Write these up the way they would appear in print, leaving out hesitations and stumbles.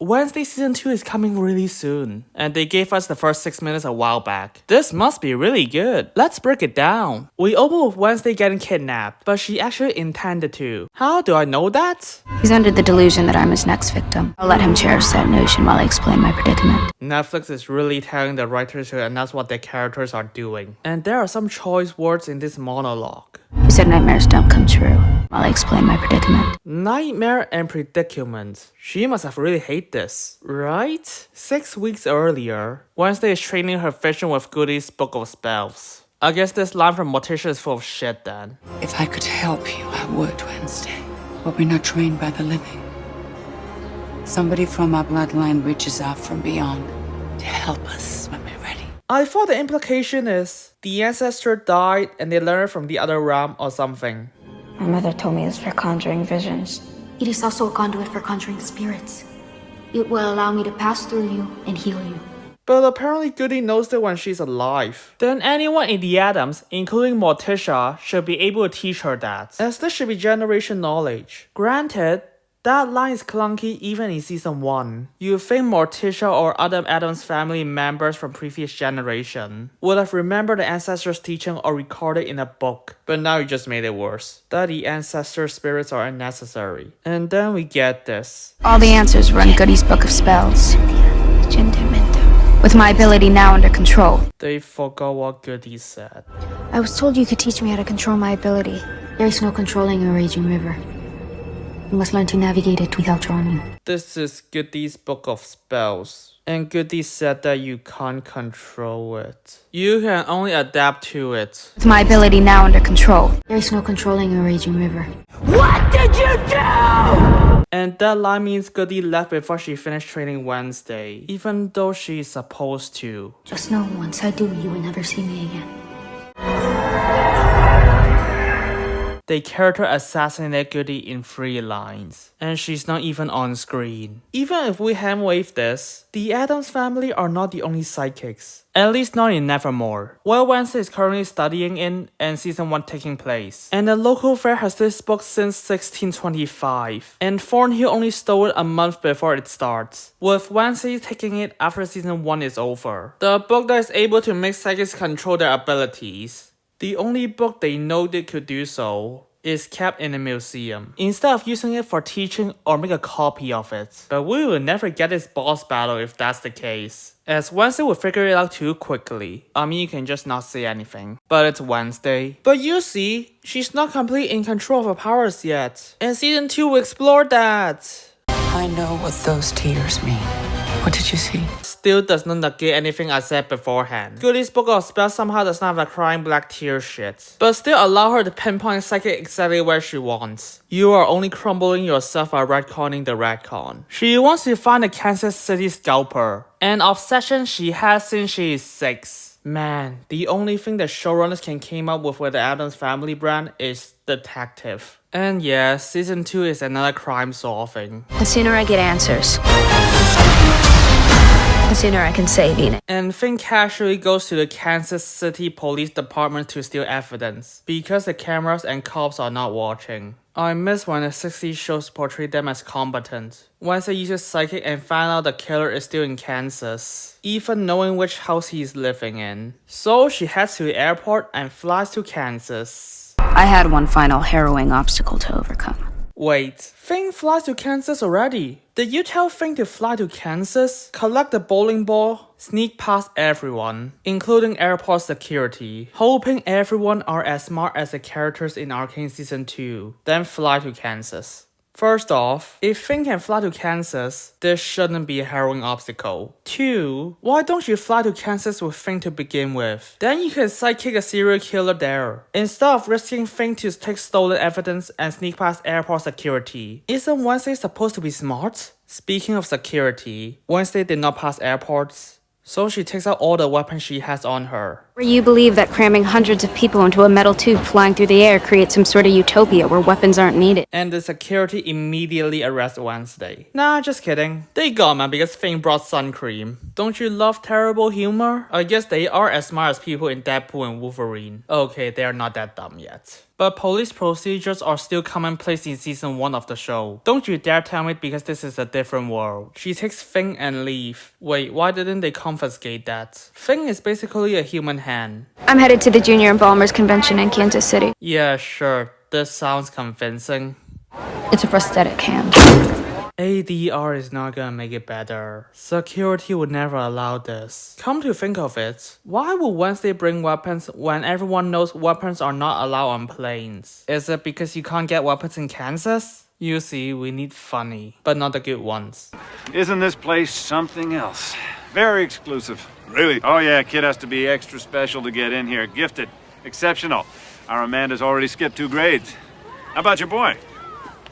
Wednesday Season 2 is coming really soon, and they gave us the first 6 minutes a while back. This must be really good. Let's break it down. We open with Wednesday getting kidnapped, but she actually intended to. How do I know that? He's under the delusion that I'm his next victim. I'll let him cherish that notion while I explain my predicament. Netflix is really telling the writers to announce what their characters are doing. And there are some choice words in this monologue. You said nightmares don't come true while I explain my predicament. Nightmare and predicament. She must have really hated this, right? 6 weeks earlier, Wednesday is training her vision with Goody's book of spells. I guess this line from Morticia is full of shit then. If I could help you, I would, Wednesday. But we're not trained by the living. Somebody from our bloodline reaches out from beyond to help us when we're ready. I thought the implication is the ancestor died and they learned from the other realm or something. My mother told me it's for conjuring visions. It is also a conduit for conjuring spirits. It will allow me to pass through you and heal you. But apparently Goody knows that when she's alive. Then anyone in the Addams, including Morticia, should be able to teach her that, as this should be generation knowledge. Granted, that line is clunky even in Season 1. You'd think Morticia or other Addams Family members from previous generation would have remembered the ancestors' teaching or recorded in a book, but now you just made it worse. That the ancestor spirits are unnecessary. And then we get this. All the answers were in Goody's book of spells. With my ability now under control. They forgot what Goody said. I was told you could teach me how to control my ability. There is no controlling a raging river. You must learn to navigate it without drowning. This is Goody's book of spells. And Goody said that you can't control it. You can only adapt to it. With my ability now under control. There is no controlling a raging river. What did you do? And that line means Goody left before she finished training Wednesday, even though she's supposed to. Just know once I do, you will never see me again. They character assassinated Goody in 3 lines, and she's not even on screen. Even if we hand-wave this, the Addams family are not the only psychics. At least not in Nevermore, where Wednesday is currently studying in and Season 1 taking place. And the local fair has this book since 1625, and Thornhill only stole it a month before it starts, with Wednesday taking it after Season 1 is over. The book that is able to make psychics control their abilities. The only book they know they could do so is kept in a museum, instead of using it for teaching or make a copy of it. But we will never get this boss battle if that's the case, as Wednesday will figure it out too quickly. I mean, you can just not say anything. But it's Wednesday. But you see, she's not completely in control of her powers yet. And Season 2 will explore that. I know what those tears mean. What did you see? Still does not negate anything I said beforehand. Goody's book of spells somehow does not have a crying black tear shit, but still allow her to pinpoint psychic exactly where she wants. You are only crumbling yourself by retconning the retcon. She wants to find the Kansas City scalper, an obsession she has since she is 6. Man, the only thing that showrunners can come up with the Addams Family brand is detective. And yeah, Season 2 is another crime solving. The sooner I get answers, the sooner I can save Enid. And Finn casually goes to the Kansas City Police Department to steal evidence, because the cameras and cops are not watching. I miss when the 60s shows portray them as competent. Wednesday uses psychic and find out the killer is still in Kansas, even knowing which house he's living in. So she heads to the airport and flies to Kansas. I had one final harrowing obstacle to overcome. Wait, Finn flies to Kansas already? Did you tell Finn to fly to Kansas, collect the bowling ball, sneak past everyone, including airport security, hoping everyone are as smart as the characters in Arcane Season 2, then fly to Kansas? First off, if Finn can fly to Kansas, this shouldn't be a harrowing obstacle. 2, why don't you fly to Kansas with Finn to begin with? Then you can sidekick a serial killer there, instead of risking Finn to take stolen evidence and sneak past airport security. Isn't Wednesday supposed to be smart? Speaking of security, Wednesday did not pass airports, so she takes out all the weapons she has on her. Where you believe that cramming hundreds of people into a metal tube flying through the air creates some sort of utopia where weapons aren't needed. And the security immediately arrests Wednesday. Nah, just kidding. They got man because Finn brought sun cream. Don't you love terrible humor? I guess they are as smart as people in Deadpool and Wolverine. Okay, they are not that dumb yet. But police procedures are still commonplace in season 1 of the show. Don't you dare tell me because this is a different world. She takes Finn and leave. Wait, why didn't they confiscate that? Finn is basically a human hand. I'm headed to the Junior Embalmers Convention in Kansas City. Yeah, sure. This sounds convincing. It's a prosthetic hand. ADR is not gonna make it better. Security would never allow this. Come to think of it, why would Wednesday bring weapons when everyone knows weapons are not allowed on planes? Is it because you can't get weapons in Kansas? You see, we need funny, but not the good ones. Isn't this place something else? Very exclusive. Really? Oh yeah, kid has to be extra special to get in here. Gifted. Exceptional. Our Amanda's already skipped 2 grades. How about your boy?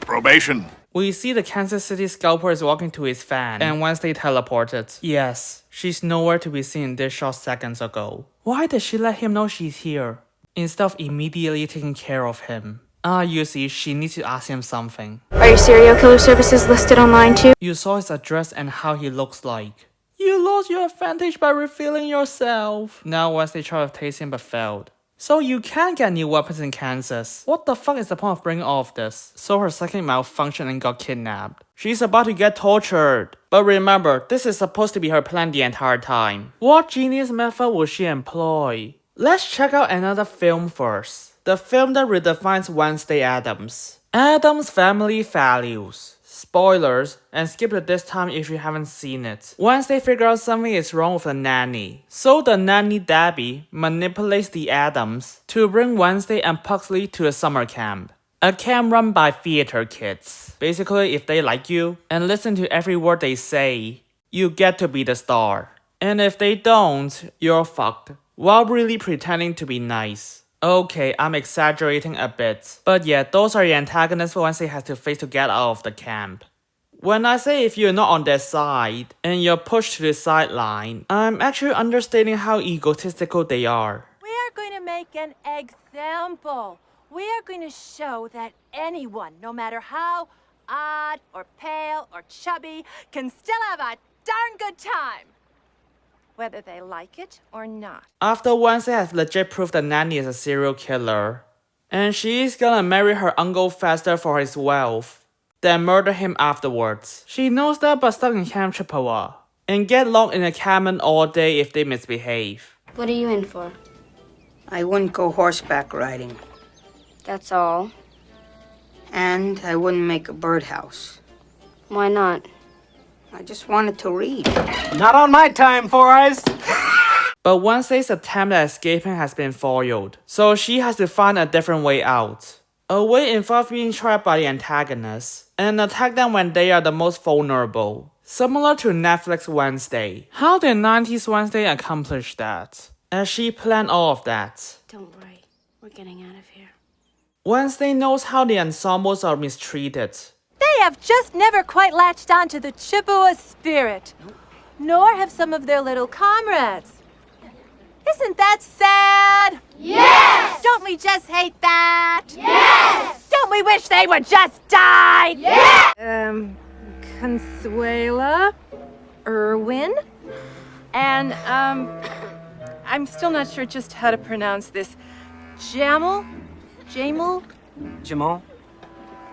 Probation. We see the Kansas City scalper is walking to his fan, and Wednesday teleported. Yes, she's nowhere to be seen this short seconds ago. Why did she let him know she's here, instead of immediately taking care of him? You see, she needs to ask him something. Are your serial killer services listed online too? You saw his address and how he looks like. You lost your advantage by revealing yourself. Now Wednesday tried to taste him but failed. So you can get new weapons in Kansas. What the fuck is the point of bringing all of this? So her second malfunctioned and got kidnapped. She's about to get tortured. But remember, this is supposed to be her plan the entire time. What genius method will she employ? Let's check out another film first. The film that redefines Wednesday Addams. Addams Family Values. Spoilers, and skip it this time if you haven't seen it. Wednesday figures out something is wrong with the nanny. So the nanny Debbie manipulates the Addams to bring Wednesday and Pugsley to a summer camp. A camp run by theater kids. Basically, if they like you and listen to every word they say, you get to be the star. And if they don't, you're fucked. While really pretending to be nice. Okay, I'm exaggerating a bit. But yeah, those are the antagonists Wednesday has to face to get out of the camp. When I say if you're not on their side, and you're pushed to the sideline, I'm actually understanding how egotistical they are. We are going to make an example. We are going to show that anyone, no matter how odd or pale or chubby, can still have a darn good time. Whether they like it or not. After Wednesday has legit proved that Nanny is a serial killer, and she's gonna marry her uncle faster for his wealth, then murder him afterwards. She knows that but stuck in Camp Chippewa, and get locked in a cabin all day if they misbehave. What are you in for? I wouldn't go horseback riding, That's all. and I wouldn't make a birdhouse. Why not? I just wanted to read. Not on my time, Four Eyes. But Wednesday's attempt at escaping has been foiled, so she has to find a different way out. A way involves being trapped by the antagonists, and attack them when they are the most vulnerable. Similar to Netflix Wednesday. How did 90s Wednesday accomplish that? As she planned all of that. Don't worry. We're getting out of here. Wednesday knows how the ensembles are mistreated. They have just never quite latched on to the Chippewa spirit. Nor have some of their little comrades. Isn't that sad? Yes! Don't we just hate that? Yes! Don't we wish they would just die? Yes! Consuela, Irwin, and, I'm still not sure just how to pronounce this. Jamal? Jamal?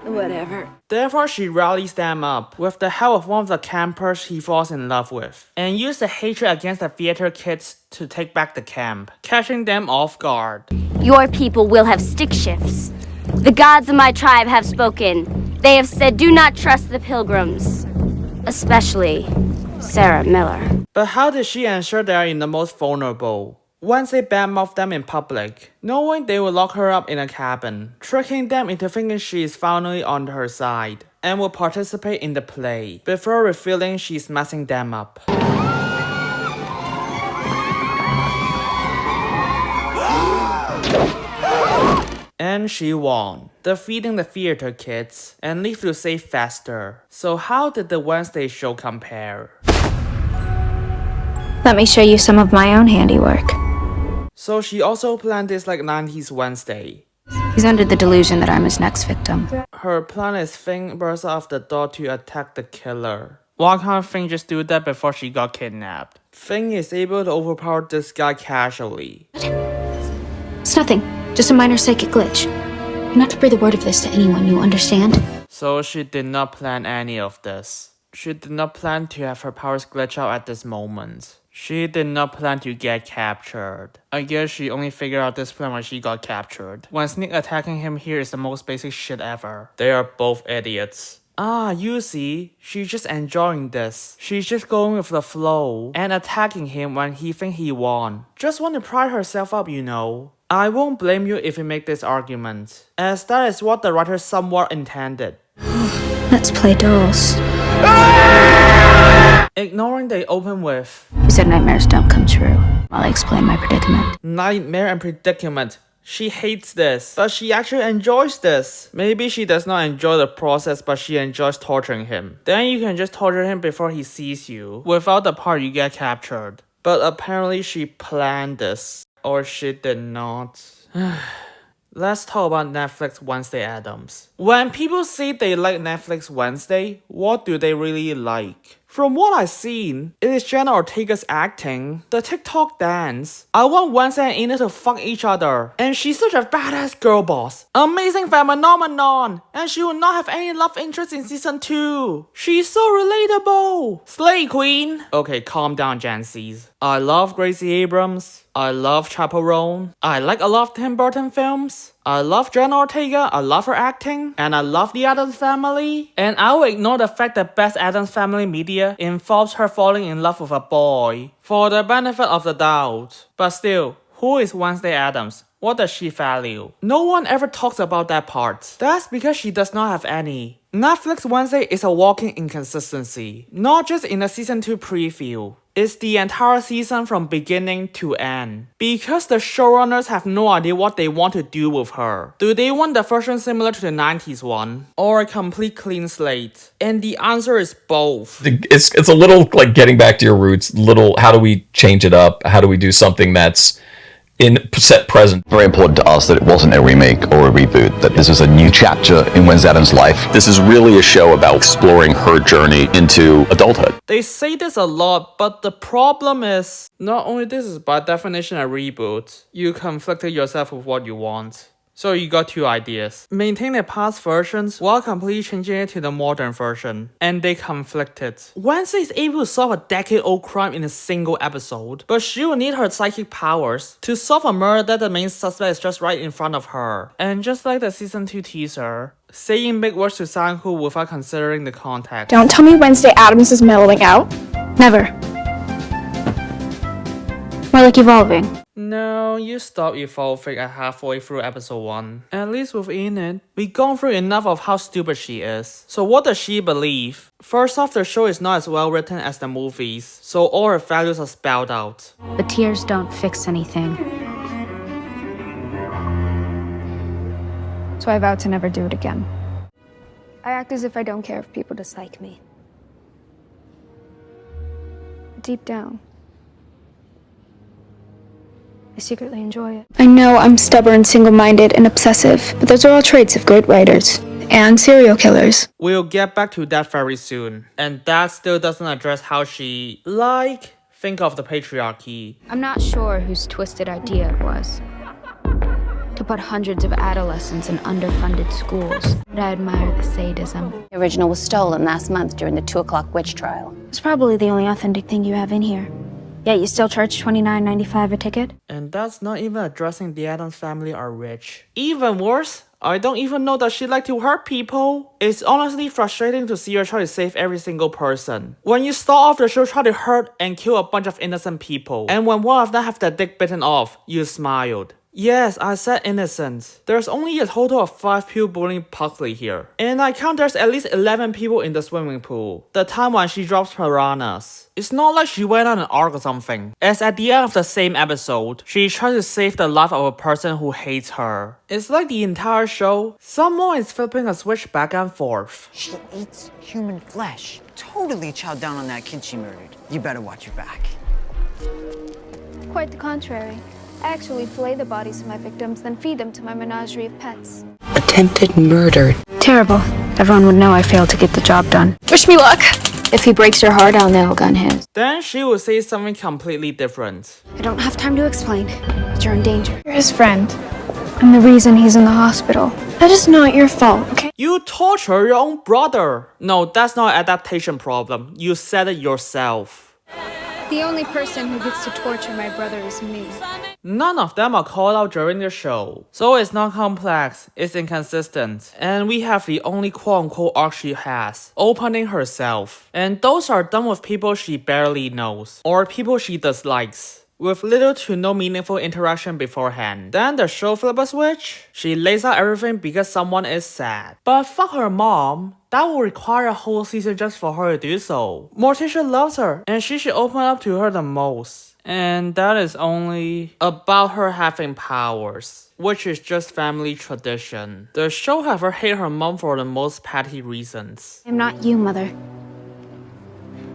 Whatever. Therefore, she rallies them up with the help of one of the campers he falls in love with, and uses the hatred against the theater kids to take back the camp, catching them off guard. Your people will have stick shifts. The gods of my tribe have spoken. They have said, do not trust the pilgrims. Especially Sarah Miller. But how did she ensure they are in the most vulnerable? Wednesday badmouthed them in public, knowing they will lock her up in a cabin, tricking them into thinking she is finally on her side, and will participate in the play, before revealing she's messing them up. And she won, defeating the theater kids, and leave to save faster. So how did the Wednesday show compare? Let me show you some of my own handiwork. So she also planned this like 90s Wednesday. He's under the delusion that I'm his next victim. Her plan is Finn bursts out of the door to attack the killer. Why can't Finn just do that before she got kidnapped? Finn is able to overpower this guy casually. It's nothing. Just a minor psychic glitch. You're not to breathe a word of this to anyone, you understand? So she did not plan any of this. She did not plan to have her powers glitch out at this moment. She did not plan to get captured. I guess she only figured out this plan when she got captured. When sneak attacking him here is the most basic shit ever. They are both idiots. Ah, you see, she's just enjoying this. She's just going with the flow and attacking him when he thinks he won. Just want to pride herself up, you know. I won't blame you if you make this argument, as that is what the writer somewhat intended. Let's play dolls. Ignoring they open with, You said nightmares don't come true. I'll explain my predicament. nightmare and predicament. She hates this, but she actually enjoys this. Maybe she does not enjoy the process, but she enjoys torturing him. Then you can just torture him before he sees you, without the part you get captured. But apparently she planned this, or she did not. Let's talk about Netflix Wednesday Addams. When people say they like Netflix Wednesday, what do they really like? From what I've seen, it is Jenna Ortega's acting, the TikTok dance. I want Wednesday and Ina to fuck each other. And she's such a badass girl boss. Amazing phenomenon. And she will not have any love interest in season 2. She's so relatable. Slay queen. Okay, calm down, Jancy's. I love Gracie Abrams. I love Chaperone. I like a lot of Tim Burton films. I love Jenna Ortega, I love her acting, and I love the Addams Family. And I will ignore the fact that best Addams Family media involves her falling in love with a boy, for the benefit of the doubt. But still, who is Wednesday Addams? What does she value? No one ever talks about that part. That's because she does not have any. Netflix Wednesday is a walking inconsistency, not just in the season 2 preview. It's the entire season from beginning to end. Because the showrunners have no idea what they want to do with her. Do they want the version similar to the 90s one? Or a complete clean slate? And the answer is both. It's a little like getting back to your roots. Little, how do we change it up? How do we do something that's in set present? Very important to us that it wasn't a remake or a reboot, that this is a new chapter in Wednesday Addams' life. This is really a show about exploring her journey into adulthood. They say this a lot, but the problem is, not only this is by definition a reboot, you conflicted yourself with what you want. So you got two ideas. Maintain the past versions while completely changing it to the modern version. And they conflicted. Wednesday is able to solve a decade-old crime in a single episode, but she will need her psychic powers to solve a murder that the main suspect is just right in front of her. And just like the season 2 teaser, saying big words to sound cool without considering the context. Don't tell me Wednesday Addams is mellowing out. Never. More like evolving. No, you stop evolving at halfway through episode 1. At least within it, we've gone through enough of how stupid she is. So what does she believe? First off, the show is not as well written as the movies, so all her values are spelled out. But tears don't fix anything. So I vowed to never do it again. I act as if I don't care if people dislike me. But deep down, I secretly enjoy it. I know I'm stubborn, single-minded, and obsessive, but those are all traits of great writers. And serial killers. We'll get back to that very soon. And that still doesn't address how she, think of the patriarchy. I'm not sure whose twisted idea it was to put hundreds of adolescents in underfunded schools, but I admire the sadism. The original was stolen last month during the 2 o'clock witch trial. It's probably the only authentic thing you have in here. Yet you still charge $29.95 a ticket? And that's not even addressing the Addams family are rich. Even worse, I don't even know that she like to hurt people. It's honestly frustrating to see her try to save every single person. When you start off the show trying to hurt and kill a bunch of innocent people, and when one of them have their dick bitten off, you smiled. Yes, I said innocent. There's only a total of 5 people bullying Pugsley here. And I count there's at least 11 people in the swimming pool. The time when she drops piranhas. It's not like she went on an arc or something. As at the end of the same episode, she tries to save the life of a person who hates her. It's like the entire show, someone is flipping a switch back and forth. She eats human flesh. Totally chowed down on that kid she murdered. You better watch your back. Quite the contrary. I actually fillet the bodies of my victims, then feed them to my menagerie of pets. Attempted murder. Terrible. Everyone would know I failed to get the job done. Wish me luck. If he breaks your heart, I'll nail gun him. Then she would say something completely different. I don't have time to explain, but you're in danger. You're his friend. I'm the reason he's in the hospital. That is not your fault, okay? You torture your own brother. No, that's not an adaptation problem. You said it yourself. The only person who gets to torture my brother is me. None of them are called out during the show. So it's not complex, it's inconsistent. And we have the only quote-unquote arc she has, opening herself. And those are done with people she barely knows, or people she dislikes, with little to no meaningful interaction beforehand. Then the show flip a switch. She lays out everything because someone is sad. But fuck her mom. That will require a whole season just for her to do so. Morticia loves her, and she should open up to her the most. And that is only about her having powers, which is just family tradition. The show have her hate her mom for the most petty reasons. I'm not you, Mother.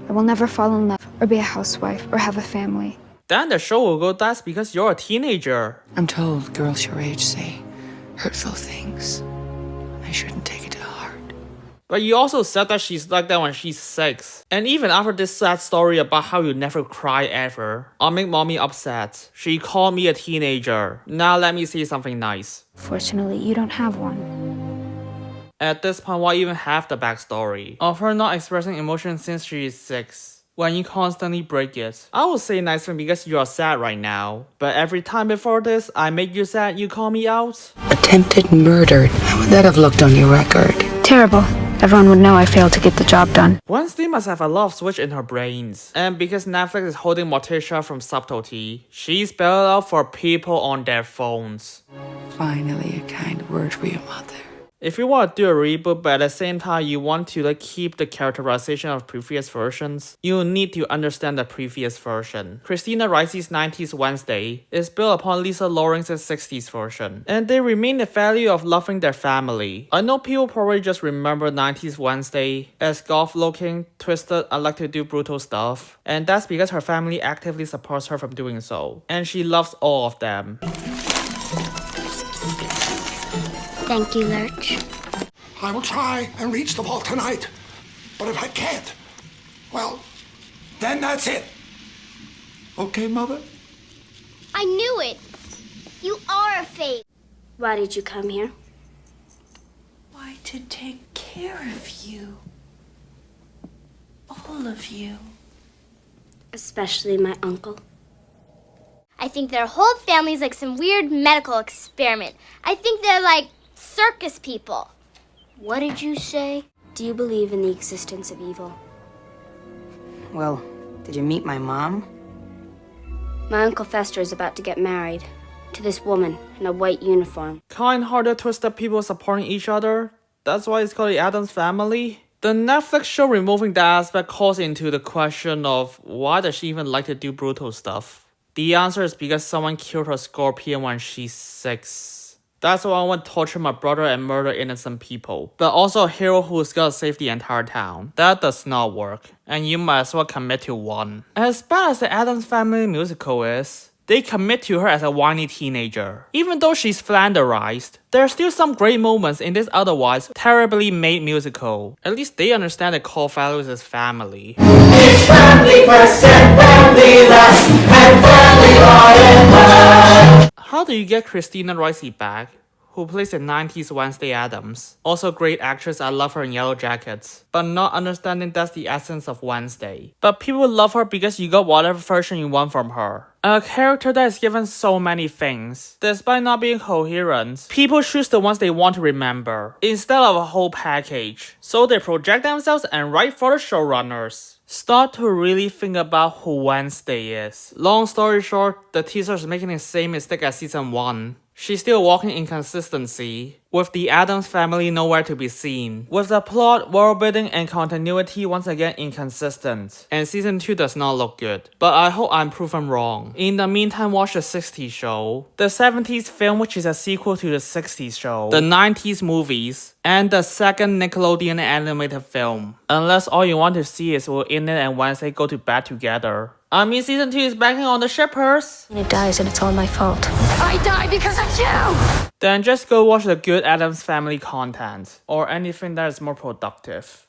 I will never fall in love, or be a housewife, or have a family. Then the show will go, that's because you're a teenager. I'm told girls your age say hurtful things. I shouldn't take it to heart. But you also said that she's like that when she's 6. And even after this sad story about how you never cry ever, I'll make mommy upset. She called me a teenager. Now let me say something nice. Fortunately, you don't have one. At this point, why even have the backstory of her not expressing emotion since she is 6? When you constantly break it. I will say nice thing because you are sad right now. But every time before this, I make you sad, you call me out? Attempted murder. How would that have looked on your record? Terrible. Everyone would know I failed to get the job done. Wednesday must have a love switch in her brains. And because Netflix is holding Morticia from subtlety, she spelled it out for people on their phones. Finally, a kind word for your mother. If you want to do a reboot but at the same time you want to keep the characterization of previous versions, you need to understand the previous version. Christina Ricci's 90s Wednesday is built upon Lisa Lawrence's 60s version, and they remain the value of loving their family. I know people probably just remember 90s Wednesday as goth-looking, twisted, I like to do brutal stuff, and that's because her family actively supports her from doing so, and she loves all of them. Thank you, Lurch. I will try and reach the vault tonight. But if I can't, well, then that's it. Okay, Mother? I knew it. You are a fake. Why did you come here? Why, to take care of you. All of you. Especially my uncle. I think their whole family's like some weird medical experiment. I think they're like circus people. What did you say? Do you believe in the existence of evil? Well, did you meet my mom? My Uncle Fester is about to get married to this woman in a white uniform. Kind-hearted, twisted people supporting each other? That's why it's called the Addams Family? The Netflix show removing that aspect calls into the question of why does she even like to do brutal stuff? The answer is because someone killed her scorpion when she's 6. That's why I want to torture my brother and murder innocent people. But also a hero who's gotta save the entire town. That does not work. And you might as well commit to one. As bad as the Addams Family musical is, they commit to her as a whiny teenager. Even though she's flanderized, there are still some great moments in this otherwise terribly made musical. At least they understand the core values as family. It's family first and family last and family forever. How do you get Christina Ricci back, who plays the 90s Wednesday Addams? Also great actress, I love her in Yellow Jackets, but not understanding that's the essence of Wednesday. But people love her because you got whatever version you want from her. A character that is given so many things. Despite not being coherent, people choose the ones they want to remember, instead of a whole package. So they project themselves and write for the showrunners. Start to really think about who Wednesday is. Long story short, the teaser is making the same mistake as season 1. She's still walking inconsistency, with the Addams family nowhere to be seen, with the plot, world-building, and continuity once again inconsistent, and season 2 does not look good. But I hope I'm proven wrong. In the meantime, watch the 60s show, the 70s film which is a sequel to the 60s show, the 90s movies, and the second Nickelodeon animated film. Unless all you want to see is will Enid and Wednesday go to bed together. I mean, season 2 is banking on the shippers. And it dies and it's all my fault. I die because of you! Then just go watch the good Addams Family content, or anything that is more productive.